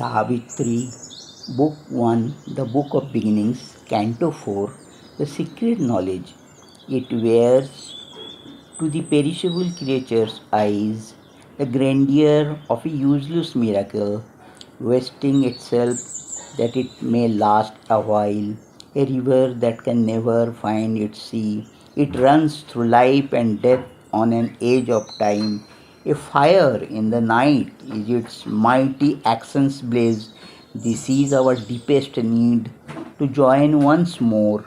Savitri, Book 1, The Book of Beginnings, Canto 4, The Secret Knowledge. It wears to the perishable creature's eyes the grandeur of a useless miracle, wasting itself that it may last a while, a river that can never find its sea. It runs through life and death on an edge of time. A fire in the night is its mighty accents blaze. This is our deepest need to join once more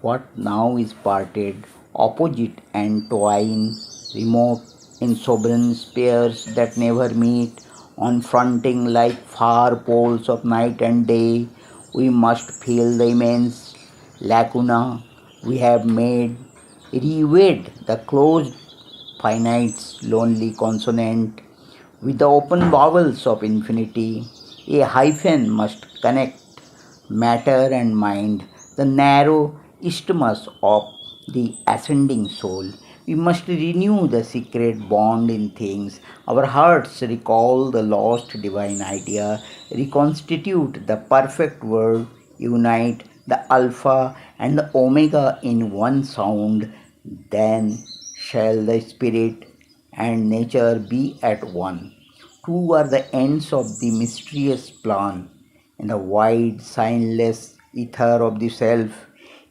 what now is parted, opposite and twine, remote in sovereign spheres that never meet, confronting like far poles of night and day. We must fill the immense lacuna we have made, reward the closed finite's lonely consonant with the open vowels of infinity. A hyphen must connect matter and mind, the narrow isthmus of the ascending soul. We must renew the secret bond in things. Our hearts recall the lost divine idea, reconstitute the perfect word, unite the Alpha and the Omega in one sound. Then shall the spirit and nature be at one. Two are the ends of the mysterious plan in the wide, signless ether of the self,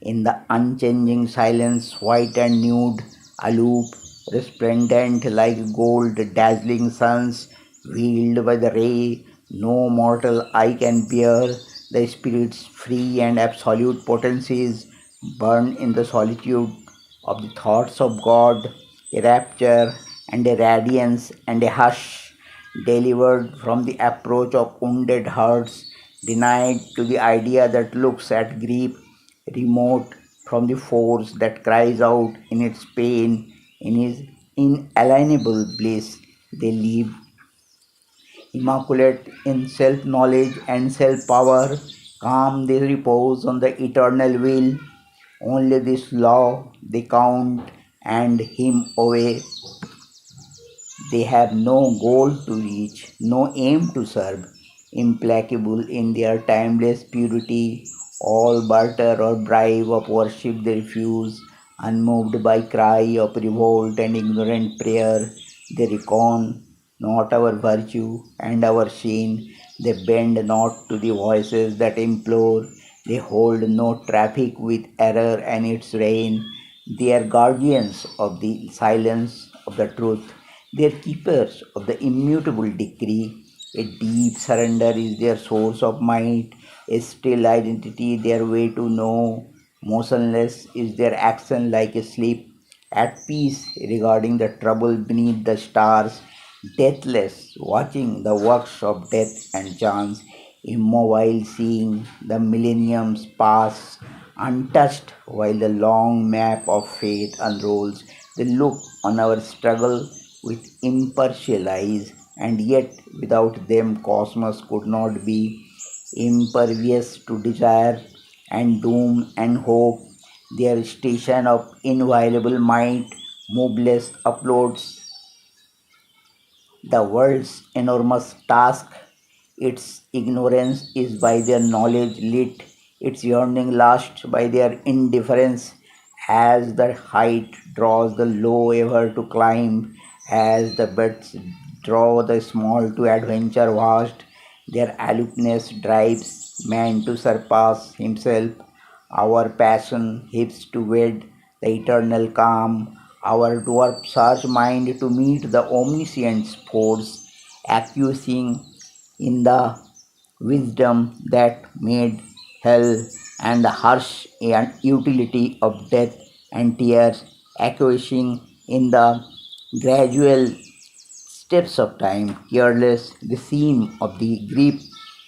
in the unchanging silence, white and nude, aloof, resplendent like gold, dazzling suns, veiled by the ray no mortal eye can bear, the spirit's free and absolute potencies burn in the solitude of the thoughts of God, a rapture and a radiance and a hush, delivered from the approach of wounded hearts, denied to the idea that looks at grief, remote from the force that cries out in its pain, in his inalienable bliss. They live immaculate in self knowledge and self power, calm they repose on the eternal will. Only this law they count and him away. They have no goal to reach, no aim to serve, implacable in their timeless purity. All barter or bribe of worship they refuse, unmoved by cry of revolt and ignorant prayer. They reckon not our virtue and our sin. They bend not to the voices that implore. They hold no traffic with error and its reign. They are guardians of the silence of the truth. They are keepers of the immutable decree. A deep surrender is their source of might, a still identity their way to know. Motionless is their action like a sleep, at peace regarding the trouble beneath the stars, deathless, watching the works of death and chance, immobile, seeing the millenniums pass untouched while the long map of fate unrolls. They look on our struggle with impartial eyes, and yet without them cosmos could not be, impervious to desire and doom and hope. Their station of inviolable might, moveless, uploads the world's enormous task. Its ignorance is by their knowledge lit, its yearning lashed by their indifference. As the height draws the low ever to climb, as the birds draw the small to adventure vast, their aloofness drives man to surpass himself. Our passion hips to wed the eternal calm, our dwarf search mind to meet the omniscient force, accusing in the wisdom that made hell and the harsh utility of death and tears, accusing in the gradual steps of time, careless the seam of the grief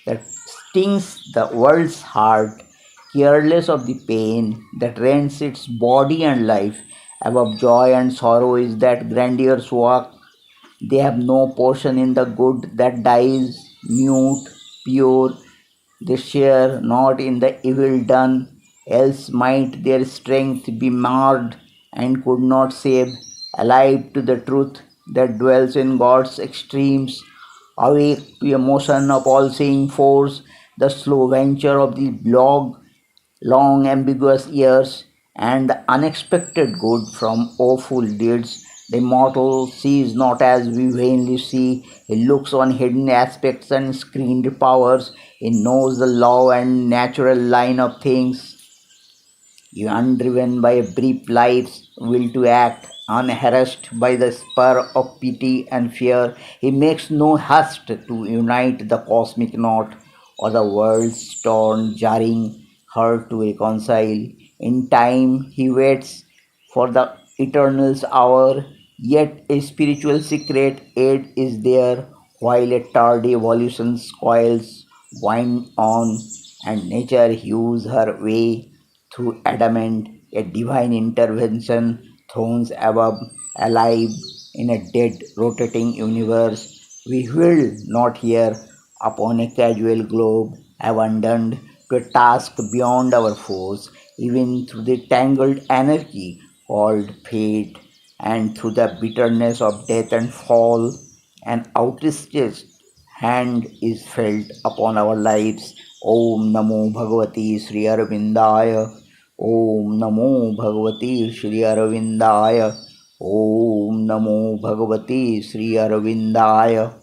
that stings the world's heart, careless of the pain that rends its body and life. Above joy and sorrow is that grandiose walk. They have no portion in the good that dies, mute, pure. They share not in the evil done, else might their strength be marred and could not save, alive to the truth that dwells in God's extremes. awake to a motion of all-seeing force, the slow venture of the long ambiguous years, and the unexpected good from awful deeds. The immortal sees not as we vainly see. He looks on hidden aspects and screened powers. He knows the law and natural line of things. You undriven by a brief life's will to act, unharassed by the spur of pity and fear, he makes no haste to unite the cosmic knot or the world's torn, jarring heart to reconcile. In time, he waits for the eternal's hour, yet a spiritual secret aid is there, while a tardy evolution's coils wind on, and nature hews her way through adamant, a divine intervention, thrones above, alive in a dead, rotating universe. We will not here, upon a casual globe, abandoned to a task beyond our force, even through the tangled anarchy called fate, and through the bitterness of death and fall, an outstretched hand is felt upon our lives. Om Namo Bhagavati Sri Arvindaya. Om Namo Bhagavati Sri Arvindaya. Om Namo Bhagavati Sri Arvindaya.